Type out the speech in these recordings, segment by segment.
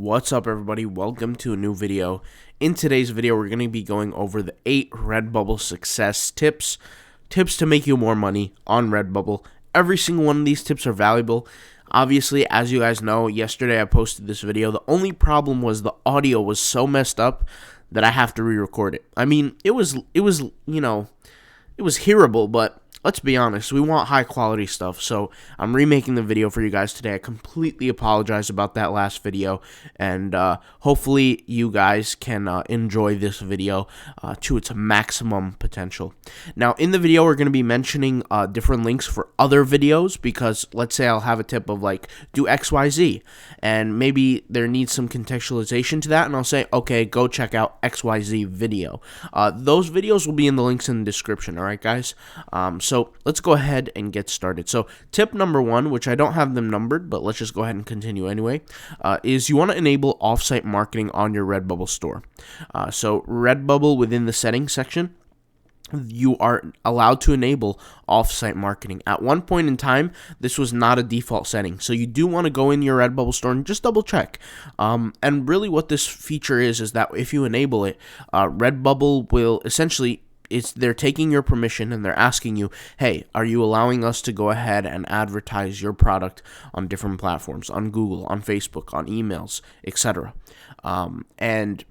What's up, everybody? Welcome to a new video. In today's video, we're going to be going over the 8 Redbubble success tips to make you more money on Redbubble. Every single one of these tips are valuable. Obviously, as you guys know, yesterday I posted this video. The only problem was the audio was so messed up that I have to re-record it. I mean, it was hearable, but let's be honest, we want high quality stuff, so I'm remaking the video for you guys today. I completely apologize about that last video, and hopefully you guys can enjoy this video to its maximum potential. Now, in the video, we're going to be mentioning different links for other videos, because let's say I'll have a tip of like, do XYZ, and maybe there needs some contextualization to that, and I'll say, okay, go check out XYZ video. Those videos will be in the links in the description, alright guys? So let's go ahead and get started. So tip number 1, which I don't have them numbered, but let's just go ahead and continue anyway, is you want to enable offsite marketing on your Redbubble store. So Redbubble, within the settings section, you are allowed to enable offsite marketing. At one point in time, this was not a default setting, so you do want to go in your Redbubble store and just double check. And really what this feature is that if you enable it, Redbubble will essentially, they're taking your permission and they're asking you, hey, are you allowing us to go ahead and advertise your product on different platforms, on Google, on Facebook, on emails, etc. And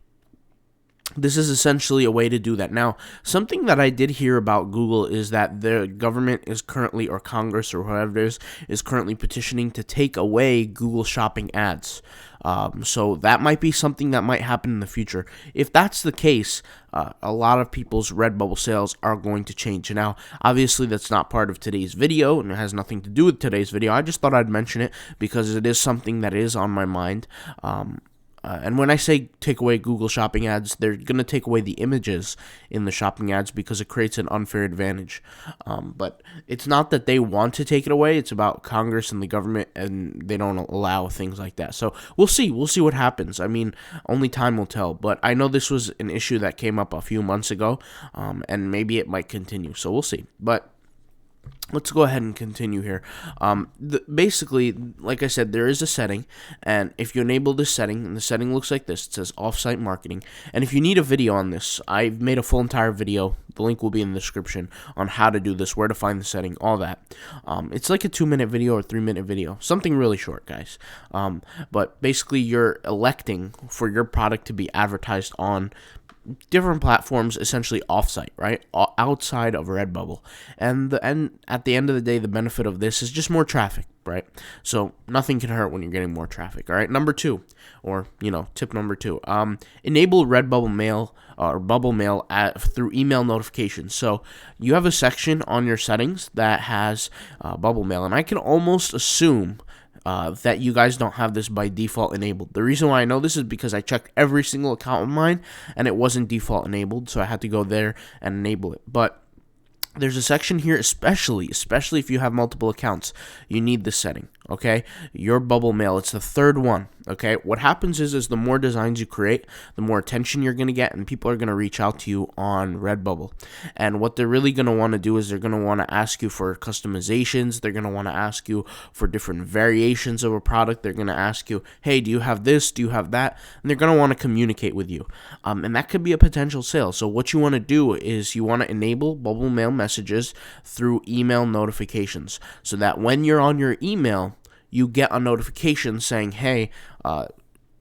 this is essentially a way to do that. Now, something that I did hear about Google is that the government is currently, or Congress or whoever it is currently petitioning to take away Google shopping ads. So that might be something that might happen in the future. If that's the case, a lot of people's Redbubble sales are going to change. Now, obviously, that's not part of today's video, and it has nothing to do with today's video. I just thought I'd mention it because it is something that is on my mind. And when I say take away Google shopping ads, they're going to take away the images in the shopping ads because it creates an unfair advantage. But it's not that they want to take it away. It's about Congress and the government, and they don't allow things like that. So we'll see. We'll see what happens. I mean, only time will tell. But I know this was an issue that came up a few months ago, and maybe it might continue. So we'll see. But let's go ahead and continue here. Basically, like I said, there is a setting, and if you enable this setting, and the setting looks like this, it says Offsite Marketing. And if you need a video on this, I've made a full entire video. The link will be in the description on how to do this, where to find the setting, all that. It's like a 2-minute video or 3-minute video, something really short, guys. But basically, you're electing for your product to be advertised on different platforms, essentially offsite, right? Outside of Redbubble. And at the end of the day, the benefit of this is just more traffic, right? So nothing can hurt when you're getting more traffic, all right? Number 2, or, tip number 2, enable Redbubble Mail or Bubble Mail through email notifications. So you have a section on your settings that has Bubble Mail, and I can almost assume that you guys don't have this by default enabled. The reason why I know this is because I checked every single account of mine and it wasn't default enabled, so I had to go there and enable it. But there's a section here, especially if you have multiple accounts, you need this setting, okay? Your Bubble Mail, it's the 3rd one, okay? What happens is the more designs you create, the more attention you're going to get, and people are going to reach out to you on Redbubble. And what they're really going to want to do is they're going to want to ask you for customizations. They're going to want to ask you for different variations of a product. They're going to ask you, hey, do you have this? Do you have that? And they're going to want to communicate with you. And that could be a potential sale. So what you want to do is you want to enable Bubble Mail messages through email notifications, so that when you're on your email, you get a notification saying, hey,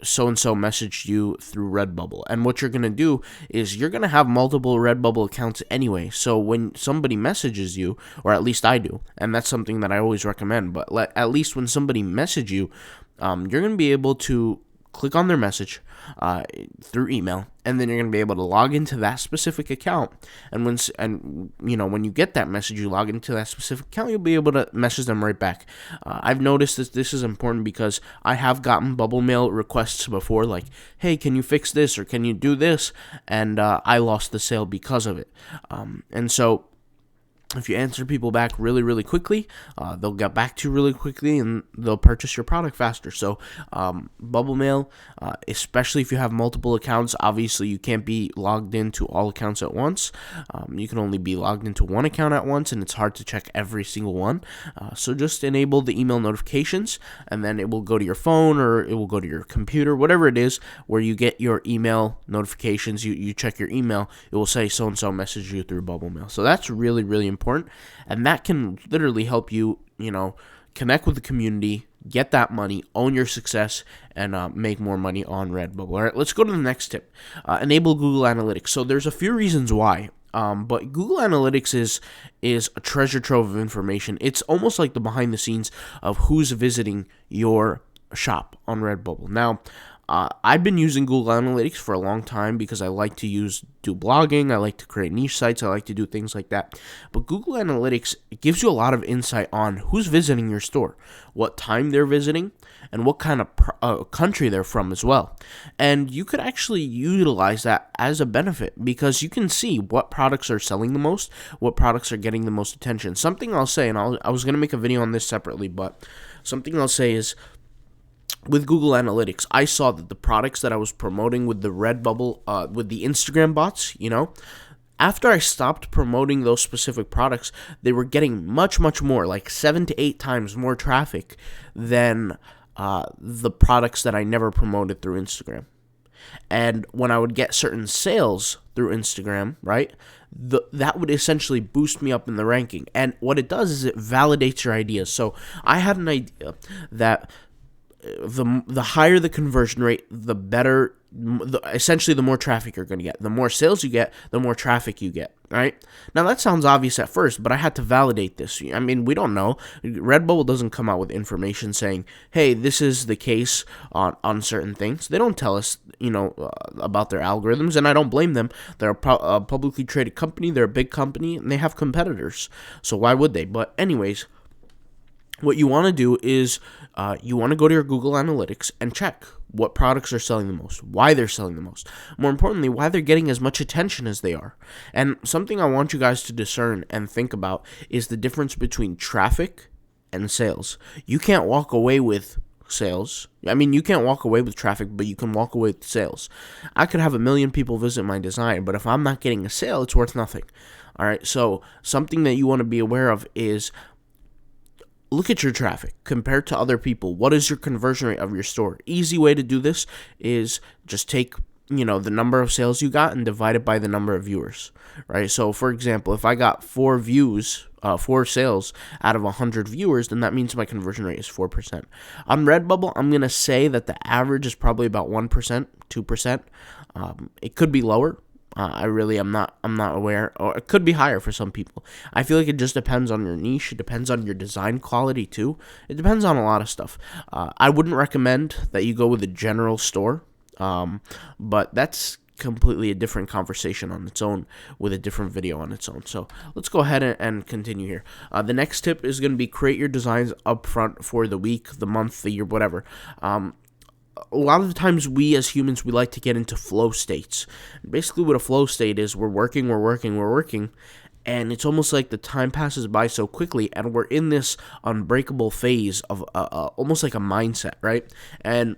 so-and-so messaged you through Redbubble. And what you're going to do is you're going to have multiple Redbubble accounts anyway. So when somebody messages you, or at least I do, and that's something that I always recommend, but at least when somebody messages you, you're going to be able to click on their message through email, and then you're going to be able to log into that specific account. And when you get that message, you log into that specific account, you'll be able to message them right back. I've noticed that this is important because I have gotten Bubble Mail requests before, like, hey, can you fix this, or can you do this? And I lost the sale because of it. And so if you answer people back really, really quickly, they'll get back to you really quickly and they'll purchase your product faster. So, Bubble Mail, especially if you have multiple accounts, obviously you can't be logged into all accounts at once. You can only be logged into one account at once, and it's hard to check every single one. So just enable the email notifications, and then it will go to your phone or it will go to your computer, whatever it is, where you get your email notifications. You check your email, it will say so-and-so messaged you through Bubble Mail. So that's really, really important. And that can literally help you, connect with the community, get that money, own your success, and make more money on Redbubble. All right, let's go to the next tip. Enable Google Analytics. So there's a few reasons why. But Google Analytics is a treasure trove of information. It's almost like the behind the scenes of who's visiting your shop on Redbubble. Now, I've been using Google Analytics for a long time because I like to do blogging, I like to create niche sites, I like to do things like that. But Google Analytics, it gives you a lot of insight on who's visiting your store, what time they're visiting, and what kind of country they're from as well. And you could actually utilize that as a benefit because you can see what products are selling the most, what products are getting the most attention. Something I'll say, and I was going to make a video on this separately, but something I'll say is, with Google Analytics, I saw that the products that I was promoting with the Redbubble, with the Instagram bots, after I stopped promoting those specific products, they were getting much, much more, like 7 to 8 times more traffic than the products that I never promoted through Instagram. And when I would get certain sales through Instagram, right, that would essentially boost me up in the ranking. And what it does is it validates your ideas. So I had an idea that the higher the conversion rate, the better, essentially the more traffic you're going to get. The more sales you get, the more traffic you get, right? Now, that sounds obvious at first, but I had to validate this. I mean, we don't know. Redbubble doesn't come out with information saying, hey, this is the case on certain things. They don't tell us, about their algorithms, and I don't blame them. They're a publicly traded company. They're a big company, and they have competitors. So why would they? But anyways, what you want to do is you want to go to your Google Analytics and check what products are selling the most, why they're selling the most. More importantly, why they're getting as much attention as they are. And something I want you guys to discern and think about is the difference between traffic and sales. You can't walk away with sales. I mean, you can't walk away with traffic, but you can walk away with sales. I could have 1 million people visit my design, but if I'm not getting a sale, it's worth nothing. All right, so something that you want to be aware of is look at your traffic compared to other people. What is your conversion rate of your store? Easy way to do this is just take, the number of sales you got and divide it by the number of viewers, right? So, for example, if I got 4 sales out of 100 viewers, then that means my conversion rate is 4%. On Redbubble, I'm going to say that the average is probably about 1%, 2%. It could be lower. I'm not aware, or it could be higher for some people. I feel like it just depends on your niche. It depends on your design quality too. It depends on a lot of stuff. I wouldn't recommend that you go with a general store, but that's completely a different conversation on its own with a different video on its own. So let's go ahead and continue here. The next tip is going to be create your designs upfront for the week, the month, the year, whatever. A lot of the times we as humans, we like to get into flow states. Basically what a flow state is, we're working, and it's almost like the time passes by so quickly, and we're in this unbreakable phase of almost like a mindset, right? And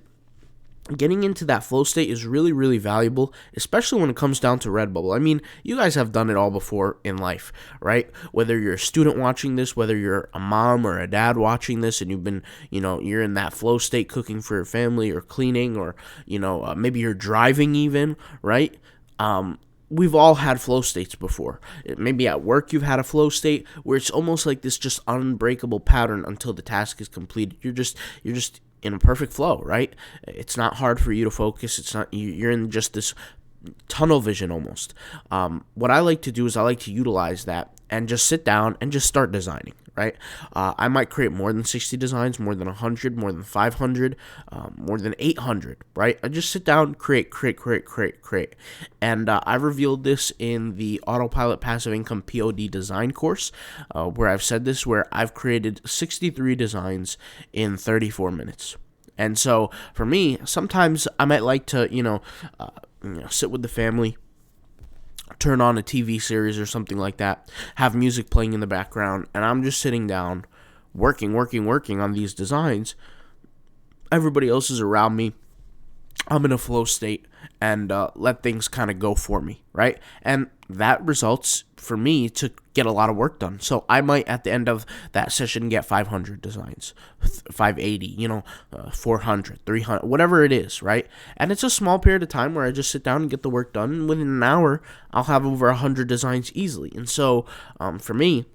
getting into that flow state is really, really valuable, especially when it comes down to Redbubble. I mean, you guys have done it all before in life, right? Whether you're a student watching this, whether you're a mom or a dad watching this, and you've been, you're in that flow state cooking for your family or cleaning, or, maybe you're driving even, right? We've all had flow states before. Maybe at work you've had a flow state where it's almost like this just unbreakable pattern until the task is completed. You're just in a perfect flow, right? It's not hard for you to focus. It's not, you're in just this tunnel vision almost. What I like to do is I like to utilize that and just sit down and just start designing, right? I might create more than 60 designs, more than 100, more than 500, more than 800, right? I just sit down, create. And I've revealed this in the Autopilot Passive Income POD design course, where I've said this, where I've created 63 designs in 34 minutes. And so for me, sometimes I might like to, sit with the family, turn on a TV series or something like that, have music playing in the background, and I'm just sitting down working on these designs. Everybody else is around me. I'm in a flow state and let things kind of go for me, right? And that results for me to get a lot of work done. So I might at the end of that session get 500 designs, 580, 400, 300, whatever it is, right? And it's a small period of time where I just sit down and get the work done. And within an hour, I'll have over 100 designs easily. And so for me,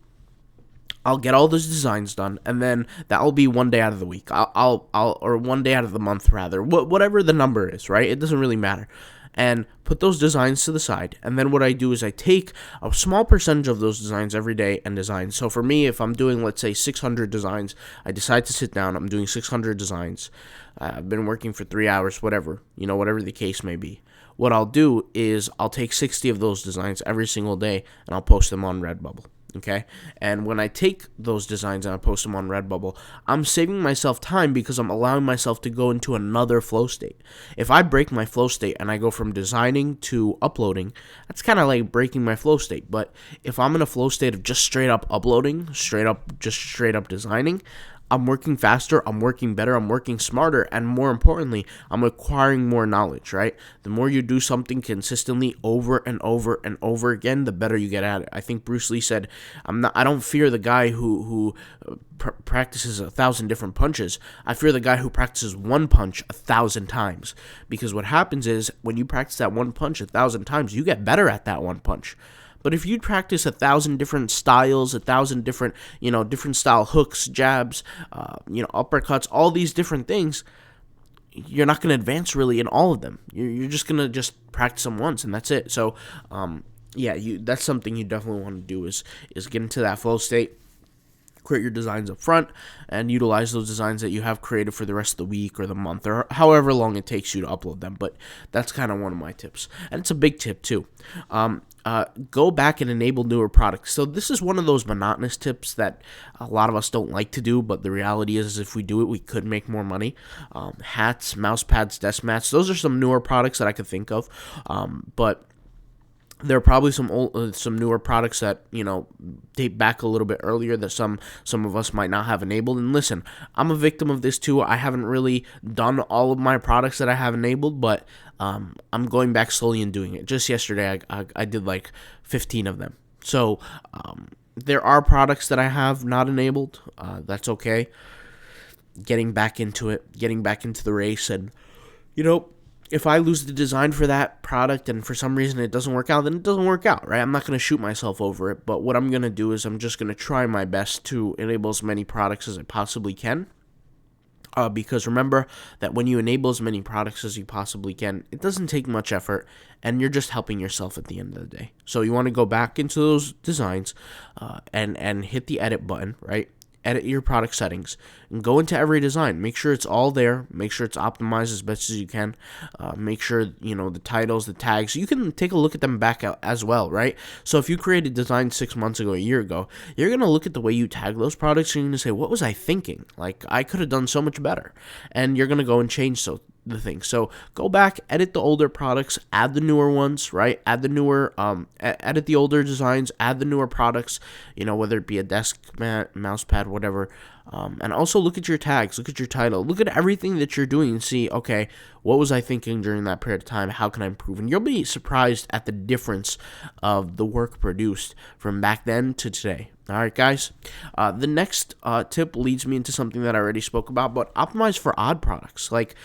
I'll get all those designs done, and then that'll be one day out of the week. Or one day out of the month, rather. Whatever the number is, right? It doesn't really matter. And put those designs to the side. And then what I do is I take a small percentage of those designs every day and design. So for me, if I'm doing, let's say, 600 designs, I decide to sit down. I'm doing 600 designs. I've been working for 3 hours, whatever the case may be. What I'll do is I'll take 60 of those designs every single day, and I'll post them on Redbubble. Okay, and when I take those designs and I post them on Redbubble, I'm saving myself time because I'm allowing myself to go into another flow state. If I break my flow state and I go from designing to uploading, that's kind of like breaking my flow state. But if I'm in a flow state of just straight up uploading, straight up designing, I'm working faster, I'm working better, I'm working smarter, and more importantly, I'm acquiring more knowledge, right? The more you do something consistently over and over and over again, the better you get at it. I think Bruce Lee said, I don't fear the guy who practices 1,000 different punches. I fear the guy who practices one punch 1,000 times. Because what happens is, when you practice that one punch 1,000 times, you get better at that one punch. But if you practice 1,000 different styles, 1,000 different, different style hooks, jabs, uppercuts, all these different things, you're not going to advance really in all of them. You're just going to just practice them once, and that's it. So, that's something you definitely want to do is get into that flow state. Create your designs up front and utilize those designs that you have created for the rest of the week or the month or however long it takes you to upload them. But that's kind of one of my tips. And it's a big tip too. Go back and enable newer products. So this is one of those monotonous tips that a lot of us don't like to do, but the reality is if we do it, we could make more money. Hats, mouse pads, desk mats, those are some newer products that I could think of. But there are probably some newer products that date back a little bit earlier that some of us might not have enabled. And listen, I'm a victim of this too. I haven't really done all of my products that I have enabled, but I'm going back slowly and doing it. Just yesterday, I did like 15 of them. So there are products that I have not enabled. That's okay. Getting back into it, getting back into the race, and if I lose the design for that product and for some reason it doesn't work out, then it doesn't work out, right? I'm not going to shoot myself over it, but what I'm going to do is I'm just going to try my best to enable as many products as I possibly can. Because remember that when you enable as many products as you possibly can, it doesn't take much effort, and you're just helping yourself at the end of the day. So you want to go back into those designs and hit the edit button, right? Edit your product settings and go into every design. Make sure it's all there. Make sure it's optimized as best as you can. Make sure, the titles, the tags, you can take a look at them back out as well, right? So if you created design 6 months ago, a year ago, you're going to look at the way you tag those products and you're going to say, what was I thinking? Like, I could have done so much better. And you're going to go and change the thing. So go back, edit the older products, add the newer ones, right? Add the newer, edit the older designs, add the newer products, whether it be a desk mat, mouse pad, whatever. And also look at your tags, look at your title, look at everything that you're doing and see, okay, what was I thinking during that period of time? How can I improve? And you'll be surprised at the difference of the work produced from back then to today. All right, guys. The next tip leads me into something that I already spoke about, but optimize for odd products. Like,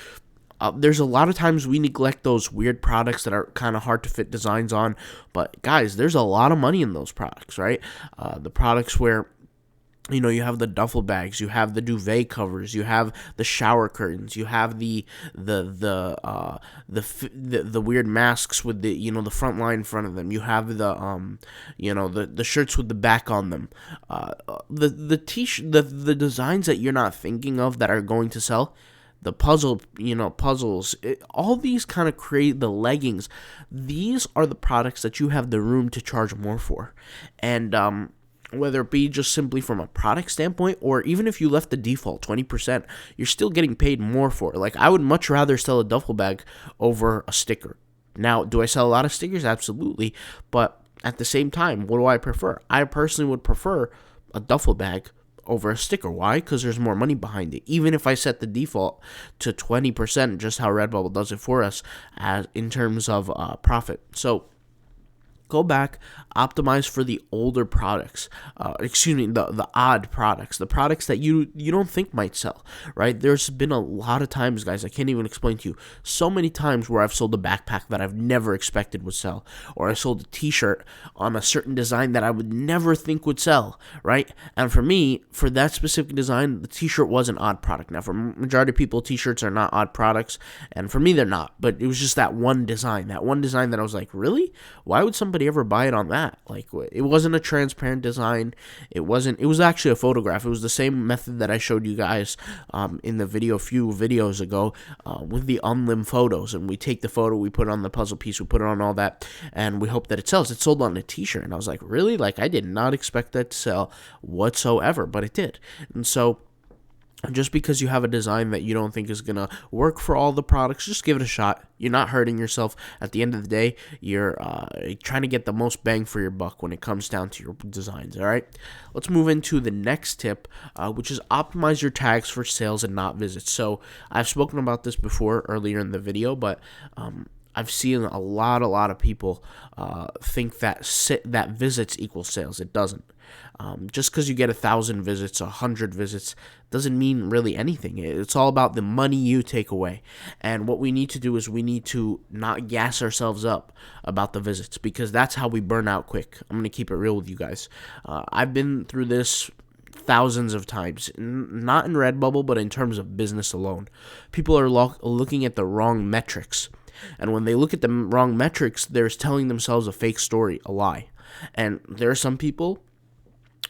there's a lot of times we neglect those weird products that are kind of hard to fit designs on. But guys, there's a lot of money in those products, right? The products where you have the duffel bags, you have the duvet covers, you have the shower curtains, you have the weird masks with the the front line in front of them. You have the shirts with the back on them. The designs that you're not thinking of that are going to sell. The puzzles, all these kind of create the leggings. These are the products that you have the room to charge more for. And whether it be just simply from a product standpoint, or even if you left the default 20%, you're still getting paid more for it. Like, I would much rather sell a duffel bag over a sticker. Now, do I sell a lot of stickers? Absolutely. But at the same time, what do I prefer? I personally would prefer a duffel bag over a sticker. Why? Because there's more money behind it. Even if I set the default to 20%, just how Redbubble does it for us as in terms of profit. So go back, optimize for the older products. The odd products, the products that you don't think might sell, right? There's been a lot of times, guys, I can't even explain to you, so many times where I've sold a backpack that I've never expected would sell, or I sold a t-shirt on a certain design that I would never think would sell, right? And for me, for that specific design, the t-shirt was an odd product. Now, for majority of people, t-shirts are not odd products, and for me, they're not, but it was just that one design that I was like, really? Why would somebody ever buy it on that? Like, it wasn't a transparent design. It was actually a photograph. It was the same method that I showed you guys in the video a few videos ago with the unlim photos, and we take the photo, we put it on the puzzle piece, we put it on all that, and we hope that it sells. It sold on a t-shirt, and I was like, really? Like, I did not expect that to sell whatsoever, but it did. And so just because you have a design that you don't think is going to work for all the products, just give it a shot. You're not hurting yourself. At the end of the day, you're trying to get the most bang for your buck when it comes down to your designs, all right? Let's move into the next tip, which is optimize your tags for sales and not visits. So I've spoken about this before earlier in the video, but I've seen a lot of people think that visits equal sales. It doesn't. Just because you get 1,000 visits, 100 visits, doesn't mean really anything. It's all about the money you take away. And what we need to do is we need to not gas ourselves up about the visits, because that's how we burn out quick. I'm going to keep it real with you guys. I've been through this thousands of times, not in Redbubble, but in terms of business alone. People are looking at the wrong metrics. And when they look at the wrong metrics, they're telling themselves a fake story, a lie. And there are some people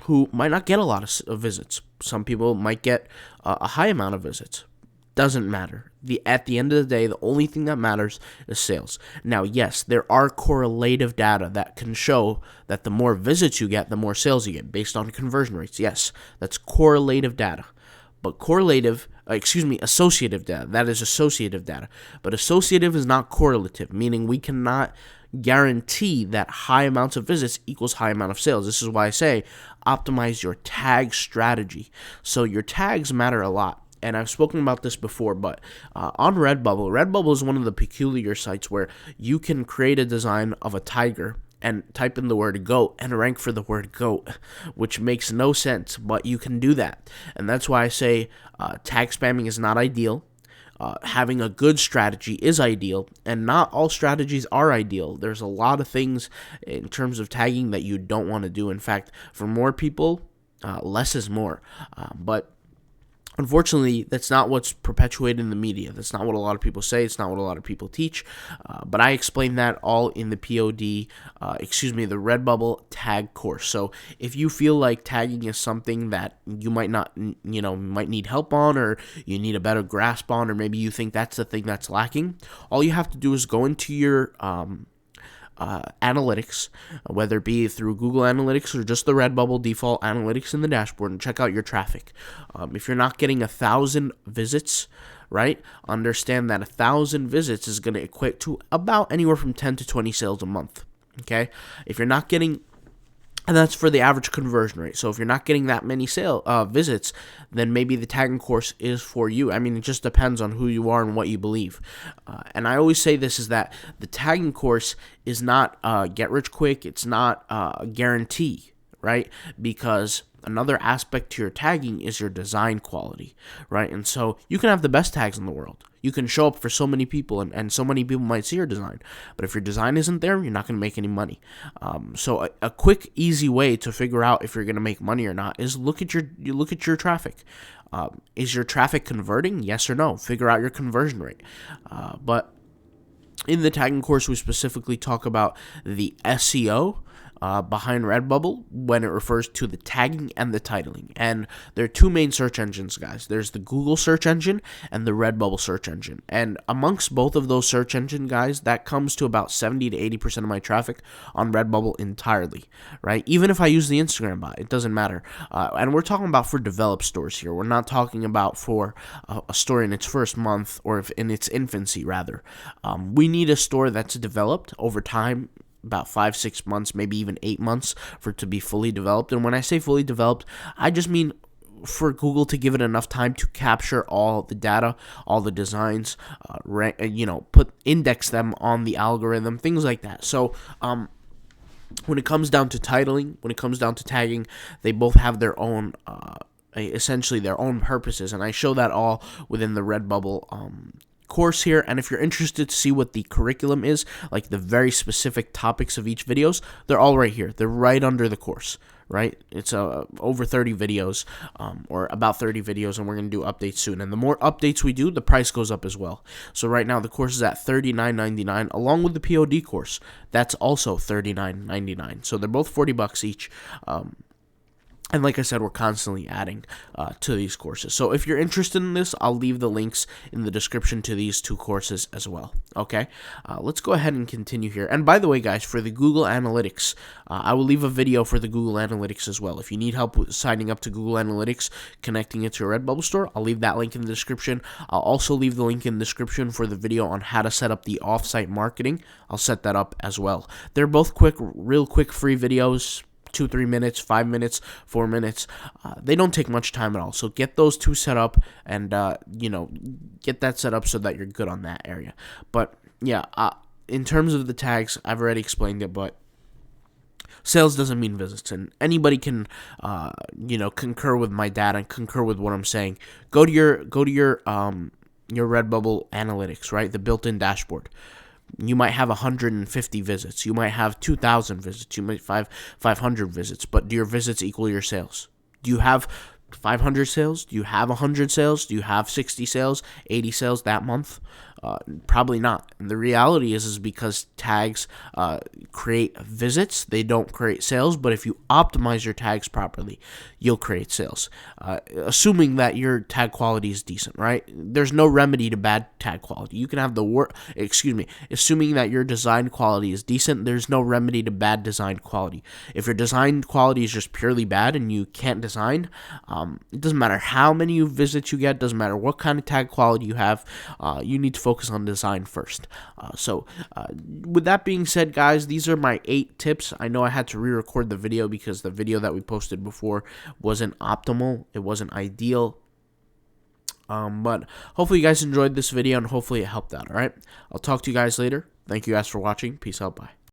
who might not get a lot of visits. Some people might get a high amount of visits. Doesn't matter. At the end of the day, the only thing that matters is sales. Now, yes, there are correlative data that can show that the more visits you get, the more sales you get based on conversion rates. Yes, that's correlative data. But associative data. That is associative data. But associative is not correlative, meaning we cannot guarantee that high amounts of visits equals high amount of sales. This is why I say optimize your tag strategy. So your tags matter a lot. And I've spoken about this before, but on Redbubble is one of the peculiar sites where you can create a design of a tiger and type in the word goat and rank for the word goat, which makes no sense, but you can do that. And that's why I say tag spamming is not ideal. Having a good strategy is ideal, and not all strategies are ideal. There's a lot of things in terms of tagging that you don't want to do. In fact, for more people, less is more. But unfortunately, that's not what's perpetuated in the media. That's not what a lot of people say. It's not what a lot of people teach. But I explain that all in the the Redbubble tag course. So if you feel like tagging is something that you might need help on, or you need a better grasp on, or maybe you think that's the thing that's lacking, all you have to do is go into your analytics, whether it be through Google Analytics or just the Redbubble default analytics in the dashboard, and check out your traffic. If you're not getting 1,000 visits, right, understand that 1,000 visits is going to equate to about anywhere from 10 to 20 sales a month. Okay, if you're not getting, and that's for the average conversion rate. So if you're not getting that many visits, then maybe the tagging course is for you. I mean, it just depends on who you are and what you believe. And I always say this, is that the tagging course is not get rich quick. It's not a guarantee, right? Because another aspect to your tagging is your design quality, right? And so you can have the best tags in the world. You can show up for so many people, and so many people might see your design. But if your design isn't there, you're not going to make any money. So a quick, easy way to figure out if you're going to make money or not is look at your traffic. Is your traffic converting? Yes or no? Figure out your conversion rate. But in the tagging course, we specifically talk about the SEO behind Redbubble when it refers to the tagging and the titling. And there are two main search engines, guys. There's the Google search engine and the Redbubble search engine. And amongst both of those search engine, guys, that comes to about 70 to 80% of my traffic on Redbubble entirely, right? Even if I use the Instagram bot, it doesn't matter. And we're talking about for developed stores here. We're not talking about for a store in its first month, or if in its infancy, rather. We need a store that's developed over time, about 5-6 months, maybe even 8 months for it to be fully developed. And when I say fully developed, I just mean for Google to give it enough time to capture all the data, all the designs, index them on the algorithm, things like that. So when it comes down to titling, when it comes down to tagging, they both have their own essentially their own purposes, and I show that all within the Redbubble course here. And if you're interested to see what the curriculum is, like the very specific topics of each videos, they're all right here. They're right under the course, right? It's over 30 videos, or about 30 videos, and we're going to do updates soon. And the more updates we do, the price goes up as well. So right now the course is at $39.99, along with the POD course. That's also $39.99. So they're both $40 each. And like I said, we're constantly adding to these courses. So if you're interested in this, I'll leave the links in the description to these two courses as well. Okay, let's go ahead and continue here. And by the way, guys, for the Google Analytics, I will leave a video for the Google Analytics as well. If you need help with signing up to Google Analytics, connecting it to your Redbubble store, I'll leave that link in the description. I'll also leave the link in the description for the video on how to set up the Offsite Marketing. I'll set that up as well. They're both real quick free videos. 2-3 minutes, 5 minutes, 4 minutes. They don't take much time at all. So get those two set up, and get that set up so that you're good on that area. But yeah, in terms of the tags, I've already explained it. But sales doesn't mean visits, and anybody can concur with my data and concur with what I'm saying. Go to your Redbubble Analytics, right? The built-in dashboard. You might have 150 visits. You might have 2,000 visits. You might have 500 visits. But do your visits equal your sales? Do you have 500 sales? Do you have 100 sales? Do you have 60 sales, 80 sales that month? Probably not. And the reality is because tags create visits, they don't create sales. But if you optimize your tags properly, you'll create sales. Assuming that your tag quality is decent, right? There's no remedy to bad tag quality. You can have assuming that your design quality is decent, there's no remedy to bad design quality. If your design quality is just purely bad and you can't design, it doesn't matter how many visits you get, doesn't matter what kind of tag quality you have, you need to focus on design first. With that being said, guys, these are my 8 tips. I know I had to re-record the video because the video that we posted before wasn't optimal. It wasn't ideal. But hopefully you guys enjoyed this video, and hopefully it helped out, alright? I'll talk to you guys later. Thank you guys for watching. Peace out. Bye.